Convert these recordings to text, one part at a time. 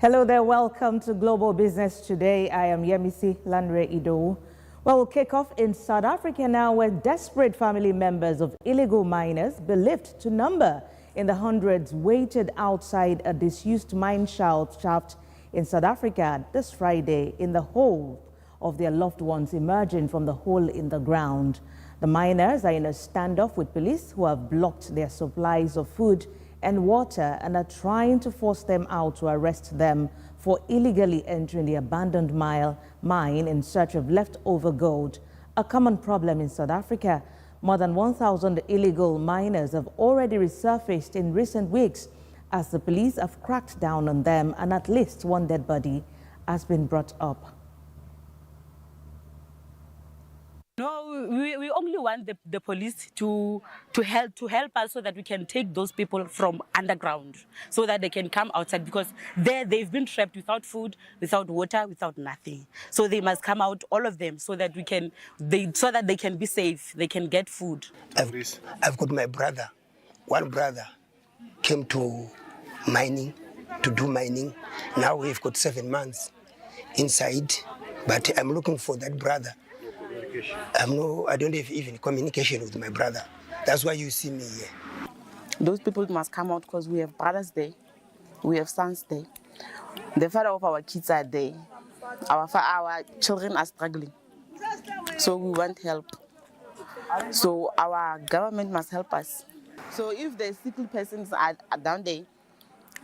Hello there, welcome to Global Business Today. I am Yemisi Lanre Ido. Well, we'll kick off in South Africa now, where desperate family members of illegal miners, believed to number in the hundreds, waited outside a disused mine shaft in South Africa this Friday in the hope of their loved ones emerging from the hole in the ground. The miners are in a standoff with police who have blocked their supplies of food and water and are trying to force them out to arrest them for illegally entering the abandoned mine in search of leftover gold, a common problem in South Africa. More than 1,000 illegal miners have already resurfaced in recent weeks as the police have cracked down on them, and at least one dead body has been brought up. No, we only want the police to help us so that we can take those people from underground so that they can come outside, because they've been trapped without food, without water, without nothing. So they must come out, all of them, so that they can be safe, they can get food. I've got my brother. One brother came to do mining. Now we've got 7 months inside, but I'm looking for that brother. I don't have even communication with my brother. That's why you see me here. Those people must come out because we have brothers there, we have sons there. The father of our kids are there. Our children are struggling. So we want help. So our government must help us. So if the sick persons are down there,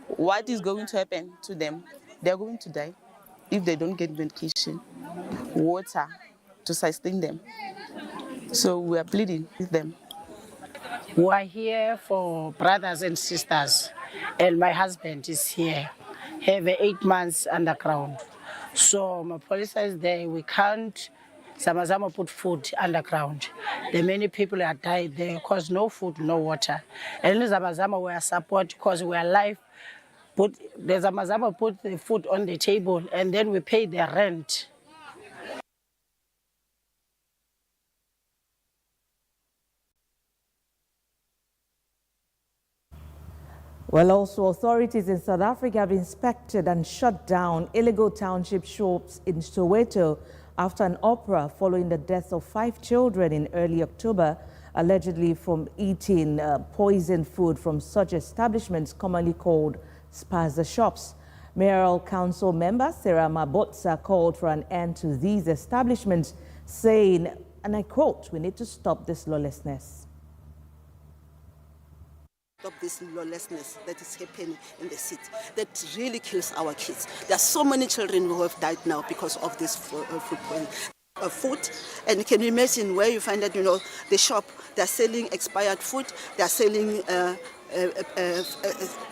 what is going to happen to them? They're going to die if they don't get medication, water to sustain them. So we are pleading with them. We are here for brothers and sisters, and my husband is here. Have 8 months underground. So my police is there. We can't Zamazama put food underground. The many people are died there because no food, no water. And in Zamazama we are support because we are alive. The Zamazama put the food on the table, and then we pay the rent. Well, also authorities in South Africa have inspected and shut down illegal township shops in Soweto after an uproar following the death of 5 children in early October, allegedly from eating poisoned food from such establishments commonly called spaza shops. Mayoral Council member Sarah Mabotsa called for an end to these establishments, saying, and I quote, "We need to stop this lawlessness." Stop this lawlessness that is happening in the city. That really kills our kids. There are so many children who have died now because of this food. And can you imagine where you find that, the shop, they're selling expired food, they're selling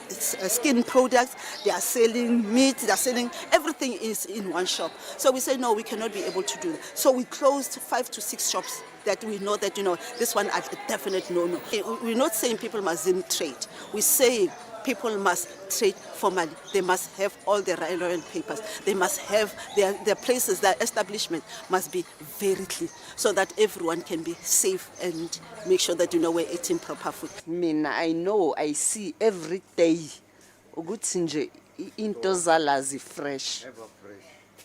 skin products, they are selling meat, they're selling, everything is in one shop. So we say, no, we cannot be able to do that. So we closed 5 to 6 shops that we know that, this one are a definite no-no. We're not saying people mustn't trade. We're saying people must trade formally. They must have all the relevant papers. They must have their places, their establishment must be very clean so that everyone can be safe and make sure that, we're eating proper food. I know, I see every day. Ukuthi nje into zalazi fresh.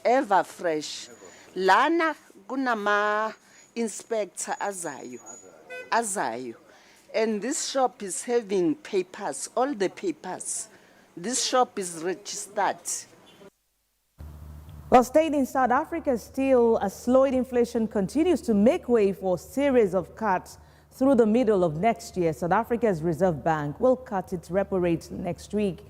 Ever fresh. Lana kunama inspector azayo. And this shop is having papers, all the papers. This shop is registered. Well, staying in South Africa, still a slowing inflation continues to make way for a series of cuts through the middle of next year. South Africa's Reserve Bank will cut its repo rate next week,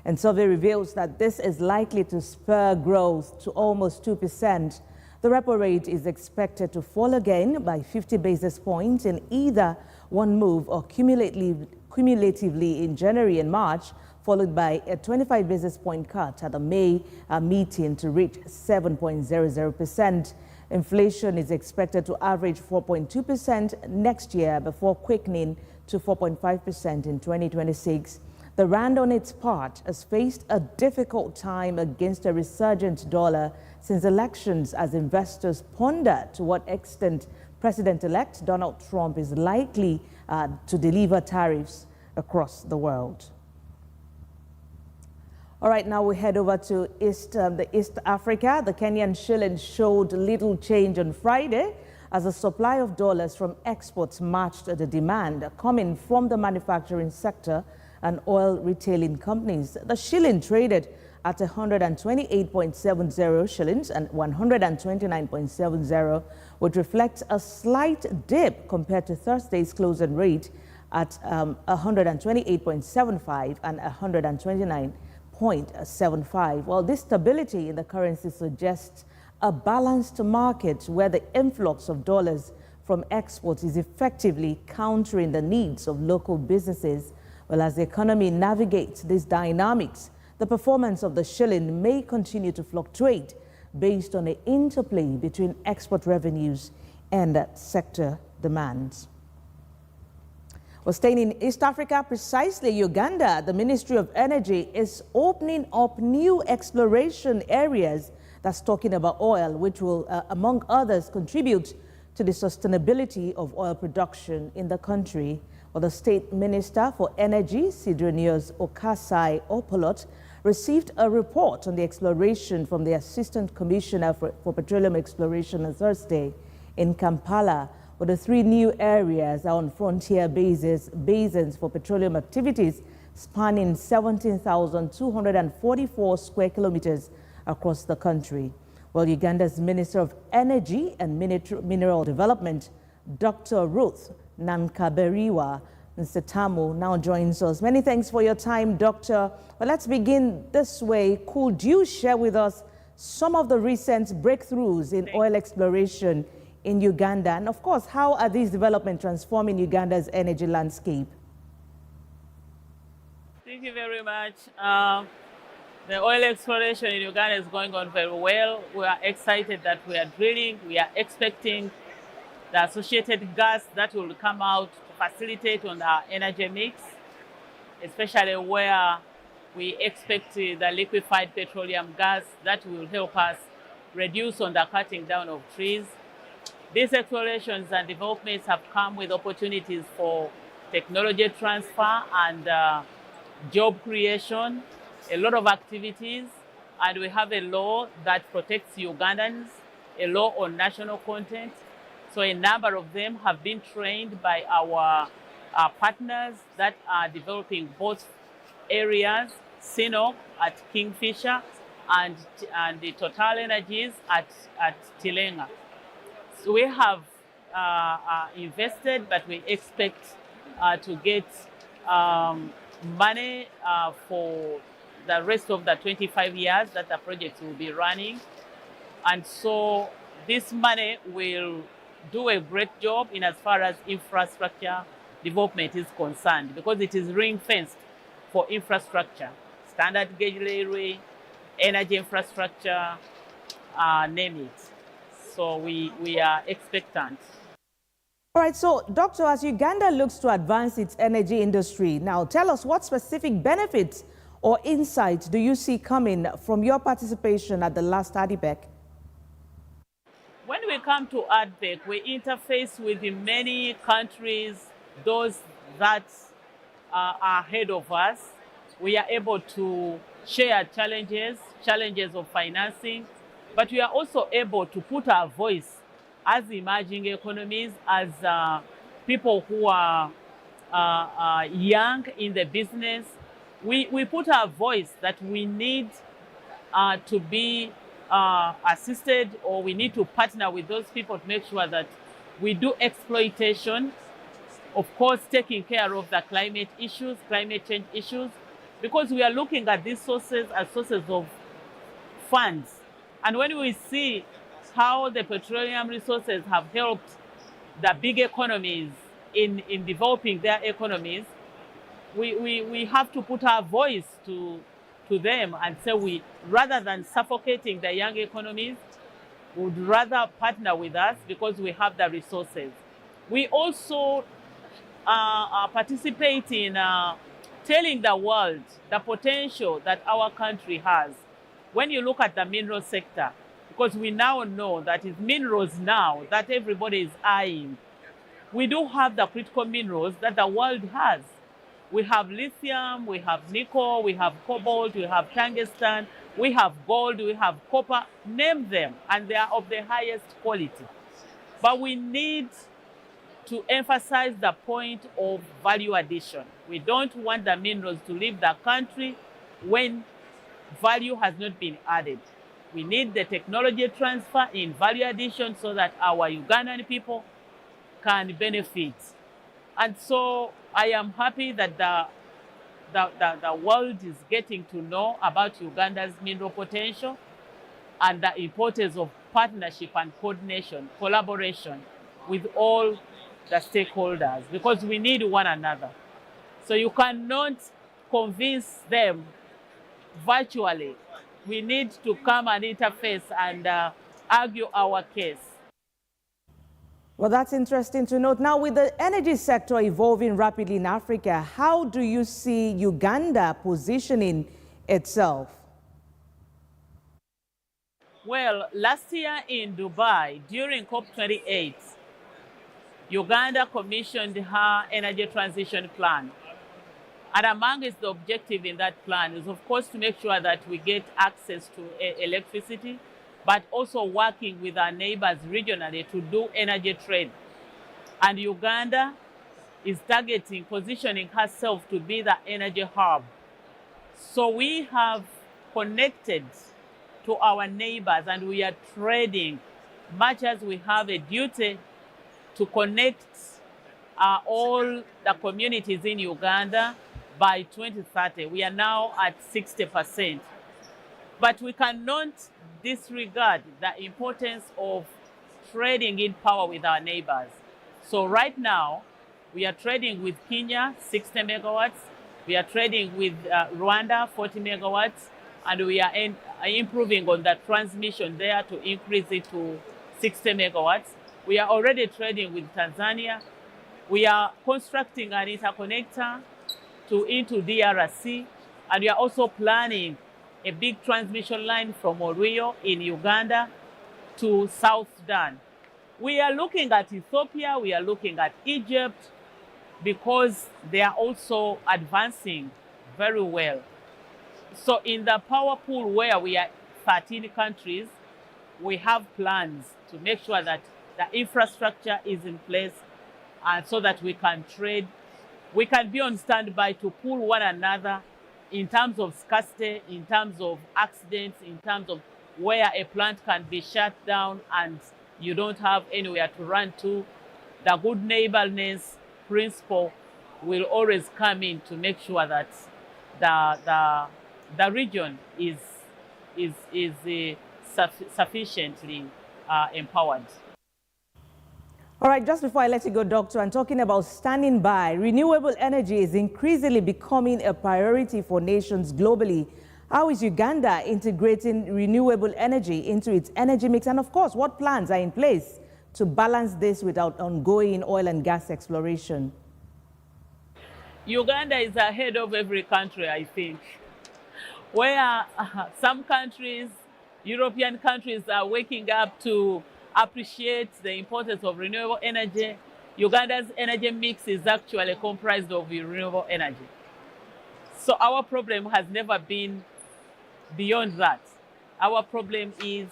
and survey reveals that this is likely to spur growth to almost 2%. The repo rate is expected to fall again by 50 basis points in either one move or cumulatively in January and March, followed by a 25 basis point cut at the May meeting to reach 7.00%. Inflation is expected to average 4.2% next year before quickening to 4.5% in 2026. The rand, on its part, has faced a difficult time against a resurgent dollar since elections, as investors ponder to what extent President-elect Donald Trump is likely to deliver tariffs across the world. All right, now we head over to East Africa. The Kenyan shilling showed little change on Friday as the supply of dollars from exports matched the demand coming from the manufacturing sector and oil retailing companies. The shilling traded at 128.70 shillings and 129.70, which reflects a slight dip compared to Thursday's closing rate at 128.75 and 129.75. Well, this stability in the currency suggests a balanced market where the influx of dollars from exports is effectively countering the needs of local businesses. Well, as the economy navigates these dynamics, the performance of the shilling may continue to fluctuate based on the interplay between export revenues and sector demands. Well, staying in East Africa, precisely Uganda, the Ministry of Energy is opening up new exploration areas that's talking about oil, which will, among others, contribute to the sustainability of oil production in the country. Well, the State Minister for Energy, Sidronius Okasai Opolot, received a report on the exploration from the Assistant Commissioner for Petroleum Exploration on Thursday in Kampala. Well, the three new areas are on frontier basins for petroleum activities spanning 17,244 square kilometers across the country. Well, Uganda's Minister of Energy and Mineral Development, Dr. Ruth Nankaberiwa Nsetamu, now joins us. Many thanks for your time, Doctor. Well, let's begin this way. Could you share with us some of the recent breakthroughs in oil exploration in Uganda? And of course, how are these developments transforming Uganda's energy landscape? Thank you very much. The oil exploration in Uganda is going on very well. We are excited that we are drilling. We are expecting the associated gas that will come out to facilitate on our energy mix, especially where we expect the liquefied petroleum gas that will help us reduce on the cutting down of trees. These explorations and developments have come with opportunities for technology transfer and job creation, a lot of activities, and we have a law that protects Ugandans, a law on national content. So a number of them have been trained by our partners that are developing both areas, CNOOC at Kingfisher and the Total Energies at Tilenga. So we have invested, but we expect to get money for the rest of the 25 years that the project will be running. And so this money will do a great job in as far as infrastructure development is concerned, because it is ring-fenced for infrastructure, standard gauge railway, energy infrastructure, name it. So we are expectant. All right, so Doctor, as Uganda looks to advance its energy industry, now tell us what specific benefits or insights do you see coming from your participation at the last ADIPEC? When we come to ADIPEC, we interface with many countries, those that are ahead of us. We are able to share challenges of financing, but we are also able to put our voice as emerging economies, as people who are young in the business. We put our voice that we need to be assisted, or we need to partner with those people to make sure that we do exploitation, of course taking care of the climate change issues, because we are looking at these sources as sources of funds. And when we see how the petroleum resources have helped the big economies in developing their economies, we have to put our voice to them and say, rather than suffocating the young economies, would rather partner with us because we have the resources. We also participate in telling the world the potential that our country has. When you look at the mineral sector, because we now know that it's minerals now that everybody is eyeing. We do have the critical minerals that the world has. We have lithium, we have nickel, we have cobalt, we have tungsten, we have gold, we have copper, name them, and they are of the highest quality. But we need to emphasize the point of value addition. We don't want the minerals to leave the country when value has not been added. We need the technology transfer in value addition so that our Ugandan people can benefit. And so I am happy that the world is getting to know about Uganda's mineral potential and the importance of partnership and coordination, collaboration with all the stakeholders, because we need one another. So you cannot convince them virtually. We need to come and interface and argue our case. Well, that's interesting to note. Now, with the energy sector evolving rapidly in Africa, how do you see Uganda positioning itself? Well, last year in Dubai, during COP28, Uganda commissioned her energy transition plan. And among its objective in that plan is, of course, to make sure that we get access to electricity, but also working with our neighbors regionally to do energy trade. And Uganda is targeting, positioning herself to be the energy hub. So we have connected to our neighbors and we are trading, much as we have a duty to connect all the communities in Uganda by 2030. We are now at 60%. But we cannot disregard the importance of trading in power with our neighbors. So right now, we are trading with Kenya, 60 megawatts. We are trading with Rwanda, 40 megawatts. And we are improving on the transmission there to increase it to 60 megawatts. We are already trading with Tanzania. We are constructing an interconnector into DRC. And we are also planning a big transmission line from Oruyo in Uganda to South Sudan. We are looking at Ethiopia, we are looking at Egypt, because they are also advancing very well. So in the power pool where we are 13 countries, we have plans to make sure that the infrastructure is in place and so that we can trade. We can be on standby to pull one another in terms of scarcity, in terms of accidents, in terms of where a plant can be shut down and you don't have anywhere to run to. The good neighborliness principle will always come in to make sure that the region is sufficiently empowered. All right, just before I let you go, Doctor, I'm talking about standing by. Renewable energy is increasingly becoming a priority for nations globally. How is Uganda integrating renewable energy into its energy mix? And of course, what plans are in place to balance this without ongoing oil and gas exploration? Uganda is ahead of every country, I think. Where some countries, European countries, are waking up to appreciate the importance of renewable energy, Uganda's energy mix is actually comprised of renewable energy. So our problem has never been beyond that. Our problem is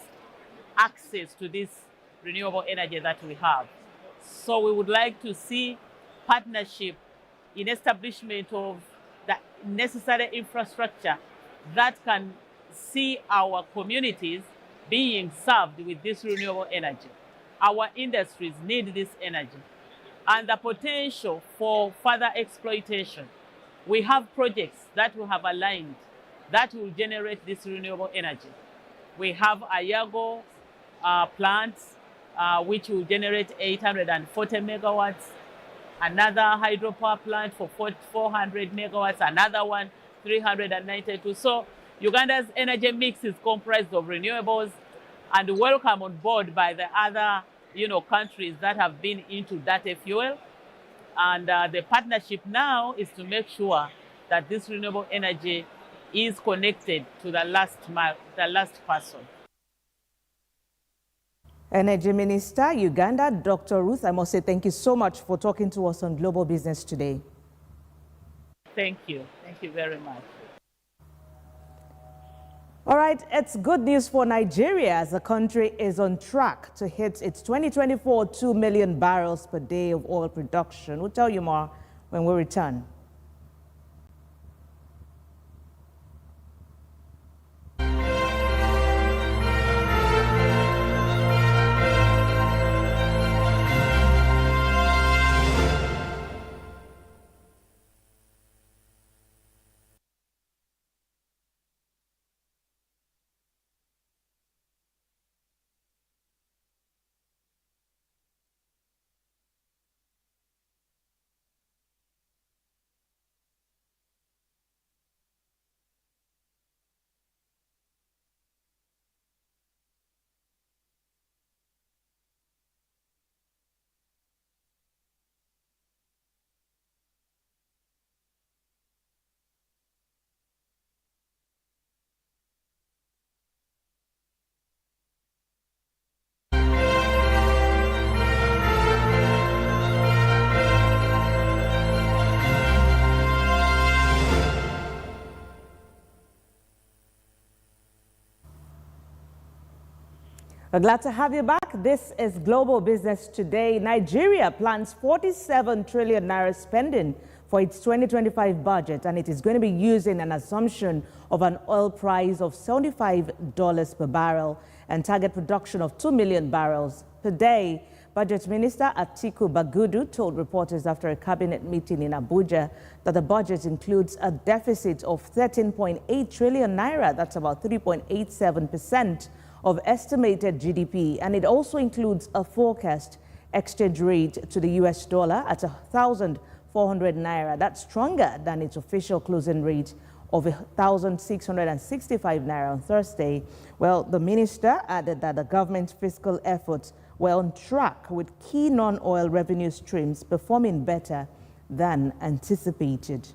access to this renewable energy that we have. So we would like to see partnership in establishment of the necessary infrastructure that can see our communities being served with this renewable energy. Our industries need this energy. And the potential for further exploitation. We have projects that we have aligned that will generate this renewable energy. We have Ayago plants, which will generate 840 megawatts, another hydropower plant for 400 megawatts, another one 392. So Uganda's energy mix is comprised of renewables, and welcome on board by the other countries that have been into dirty fuel. And the partnership now is to make sure that this renewable energy is connected to the last mile, the last person. Energy Minister, Uganda, Dr. Ruth, I must say thank you so much for talking to us on Global Business today. Thank you. Thank you very much. All right, it's good news for Nigeria as the country is on track to hit its 2024 2 million barrels per day of oil production. We'll tell you more when we return. We're glad to have you back. This is Global Business Today. Nigeria plans 47 trillion naira spending for its 2025 budget, and it is going to be using an assumption of an oil price of $75 per barrel and target production of 2 million barrels per day. Budget Minister Atiku Bagudu told reporters after a cabinet meeting in Abuja that the budget includes a deficit of 13.8 trillion naira. That's about 3.87% of estimated GDP, and it also includes a forecast exchange rate to the US dollar at 1,400 naira. That's stronger than its official closing rate of 1,665 naira on Thursday. Well, the minister added that the government's fiscal efforts were on track, with key non-oil revenue streams performing better than anticipated.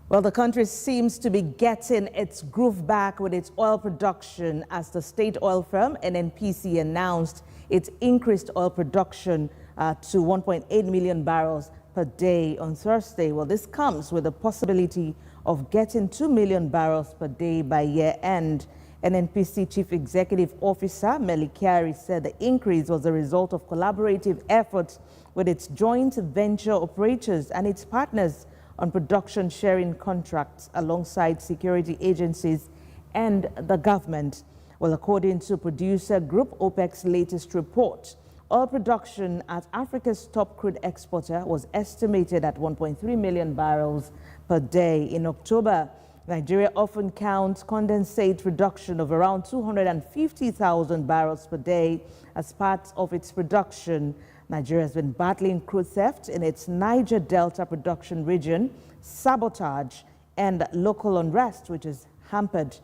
Well, the country seems to be getting its groove back with its oil production as the state oil firm NNPC announced its increased oil production to 1.8 million barrels per day on Thursday. Well, this comes with the possibility of getting 2 million barrels per day by year end. NNPC Chief Executive Officer Meli Kyari said the increase was a result of collaborative efforts with its joint venture operators and its partners on production sharing contracts alongside security agencies and the government. Well, according to producer Group OPEC's latest report, oil production at Africa's top crude exporter was estimated at 1.3 million barrels per day in October. Nigeria often counts condensate production of around 250,000 barrels per day as part of its production. Nigeria has been battling crude theft in its Niger Delta production region, sabotage, and local unrest, which has hampered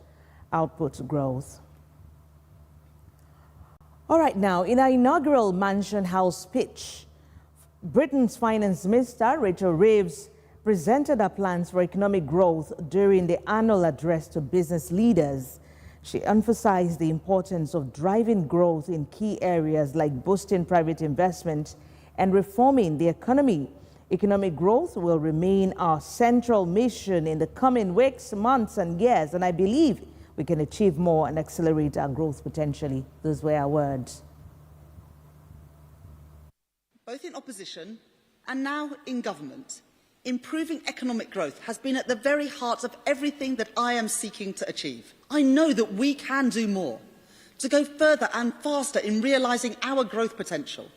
output growth. All right, now, in our inaugural Mansion House speech, Britain's Finance Minister Rachel Reeves presented her plans for economic growth during the annual address to business leaders. She emphasized the importance of driving growth in key areas like boosting private investment and reforming the economy. Economic growth will remain our central mission in the coming weeks, months, and years, and I believe we can achieve more and accelerate our growth potentially. Those were our words. Both in opposition and now in government, improving economic growth has been at the very heart of everything that I am seeking to achieve. I know that we can do more, to go further and faster in realising our growth potential.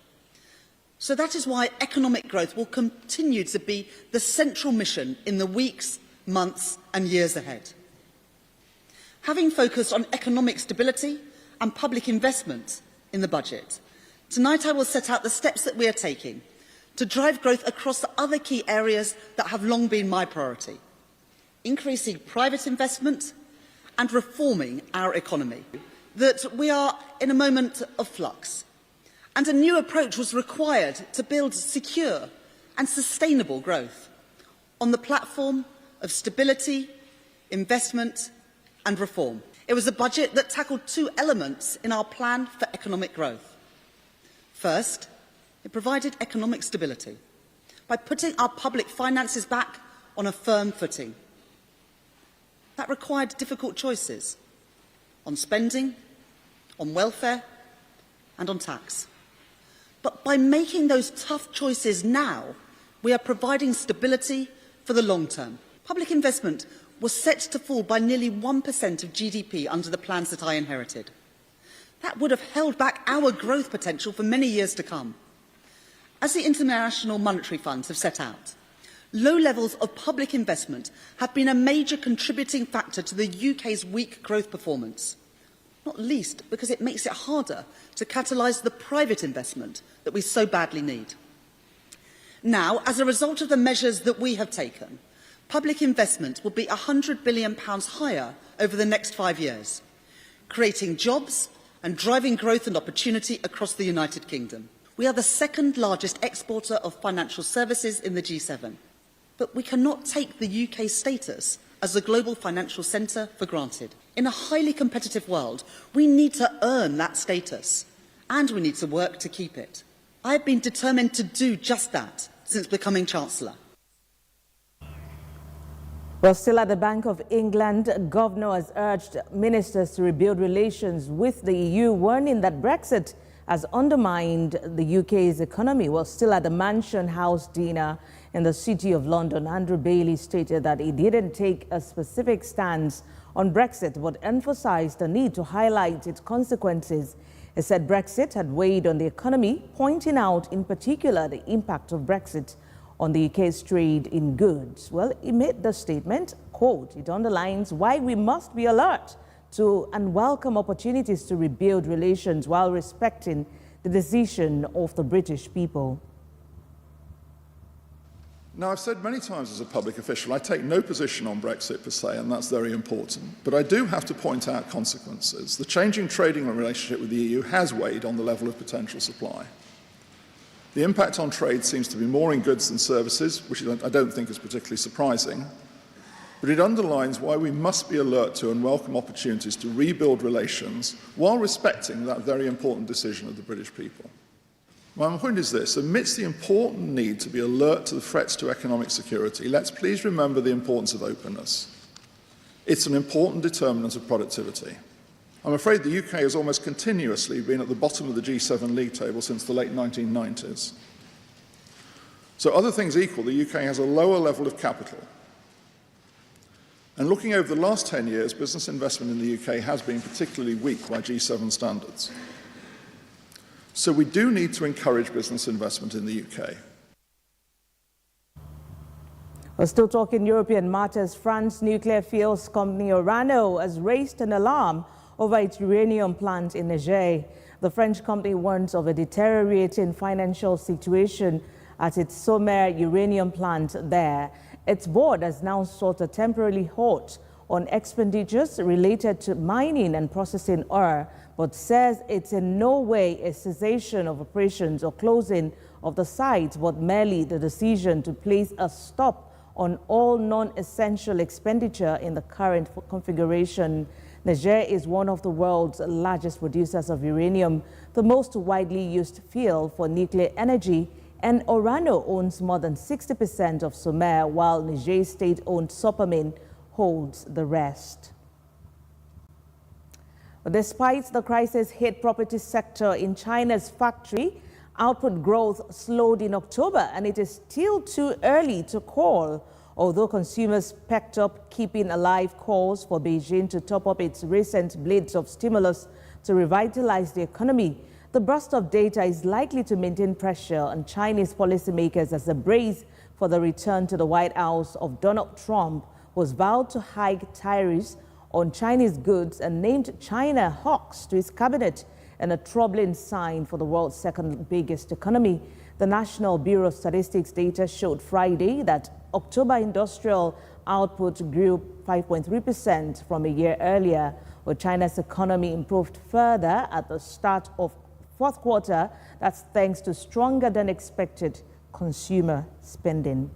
So that is why economic growth will continue to be the central mission in the weeks, months and years ahead. Having focused on economic stability and public investment in the budget, tonight I will set out the steps that we are taking to drive growth across the other key areas that have long been my priority: increasing private investment and reforming our economy. That we are in a moment of flux, and a new approach was required to build secure and sustainable growth on the platform of stability, investment and reform. It was a budget that tackled two elements in our plan for economic growth. First, it provided economic stability by putting our public finances back on a firm footing. That required difficult choices on spending, on welfare, and on tax. But by making those tough choices now, we are providing stability for the long term. Public investment was set to fall by nearly 1% of GDP under the plans that I inherited. That would have held back our growth potential for many years to come. As the International Monetary Funds have set out, low levels of public investment have been a major contributing factor to the UK's weak growth performance, not least because it makes it harder to catalyse the private investment that we so badly need. Now, as a result of the measures that we have taken, public investment will be £100 billion higher over the next 5 years, creating jobs and driving growth and opportunity across the United Kingdom. We are the second largest exporter of financial services in the G7, but we cannot take the UK's status as a global financial centre for granted. In a highly competitive world, we need to earn that status, and we need to work to keep it. I have been determined to do just that since becoming Chancellor. Well, still at the Bank of England, Governor has urged ministers to rebuild relations with the EU, warning that Brexit has undermined the UK's economy. Well, still at the Mansion House dinner in the City of London, Andrew Bailey stated that he didn't take a specific stance on Brexit, but emphasized the need to highlight its consequences. He said Brexit had weighed on the economy, pointing out in particular the impact of Brexit on the UK's trade in goods. Well, he made the statement, quote, it underlines why we must be alert to and welcome opportunities to rebuild relations while respecting the decision of the British people. Now, I've said many times as a public official, I take no position on Brexit per se, and that's very important. But I do have to point out consequences. The changing trading relationship with the EU has weighed on the level of potential supply. The impact on trade seems to be more in goods than services, which I don't think is particularly surprising. But it underlines why we must be alert to and welcome opportunities to rebuild relations while respecting that very important decision of the British people. My point is this: amidst the important need to be alert to the threats to economic security, let's please remember the importance of openness. It's an important determinant of productivity. I'm afraid the UK has almost continuously been at the bottom of the G7 league table since the late 1990s. So, other things equal, the UK has a lower level of capital. And looking over the last 10 years, business investment in the UK has been particularly weak by G7 standards. So we do need to encourage business investment in the UK. We're still talking European matters. France nuclear fuels company Orano has raised an alarm over its uranium plant in Niger. The French company warns of a deteriorating financial situation at its Sommer uranium plant there. Its board has now sought a temporary halt on expenditures related to mining and processing ore, but says it's in no way a cessation of operations or closing of the site, but merely the decision to place a stop on all non-essential expenditure in the current configuration. Niger is one of the world's largest producers of uranium, the most widely used fuel for nuclear energy, and Orano owns more than 60% of Sommer, while Niger state-owned Sopamin holds the rest. Despite the crisis-hit property sector in China's factory, output growth slowed in October, and it is still too early to call. Although consumers pecked up keeping alive calls for Beijing to top up its recent blitz of stimulus to revitalize the economy, the burst of data is likely to maintain pressure on Chinese policymakers as the brace for the return to the White House of Donald Trump was vowed to hike tariffs on Chinese goods and named China hawks to his cabinet, and a troubling sign for the world's second biggest economy. The National Bureau of Statistics data showed Friday that October industrial output grew 5.3% from a year earlier, while China's economy improved further at the start of fourth quarter. That's thanks to stronger than expected consumer spending.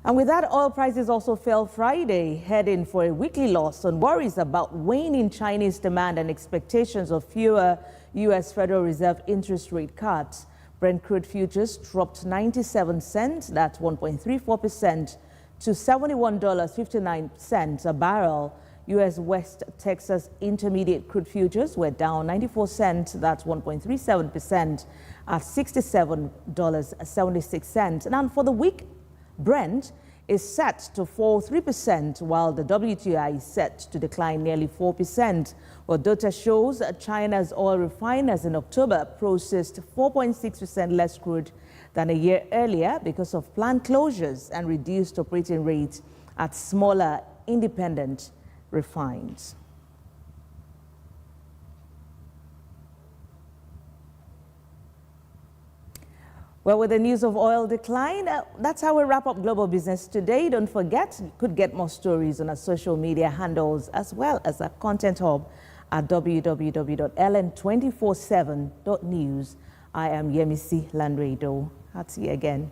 And with that, oil prices also fell Friday, heading for a weekly loss on worries about waning Chinese demand and expectations of fewer U.S. Federal Reserve interest rate cuts. Brent crude futures dropped 97 cents, that's 1.34%, to $71.59 a barrel. U.S. West Texas Intermediate crude futures were down 94 cents, that's 1.37%, at $67.76. And for the week, Brent is set to fall 3%, while the WTI is set to decline nearly 4%. Well, data shows China's oil refiners in October processed 4.6% less crude than a year earlier because of plant closures and reduced operating rates at smaller independent refines. Well, with the news of oil decline, that's how we wrap up Global Business today. Don't forget, you could get more stories on our social media handles as well as our content hub at www.ln247.news. I am Yemisi Landredo. I'll see you again.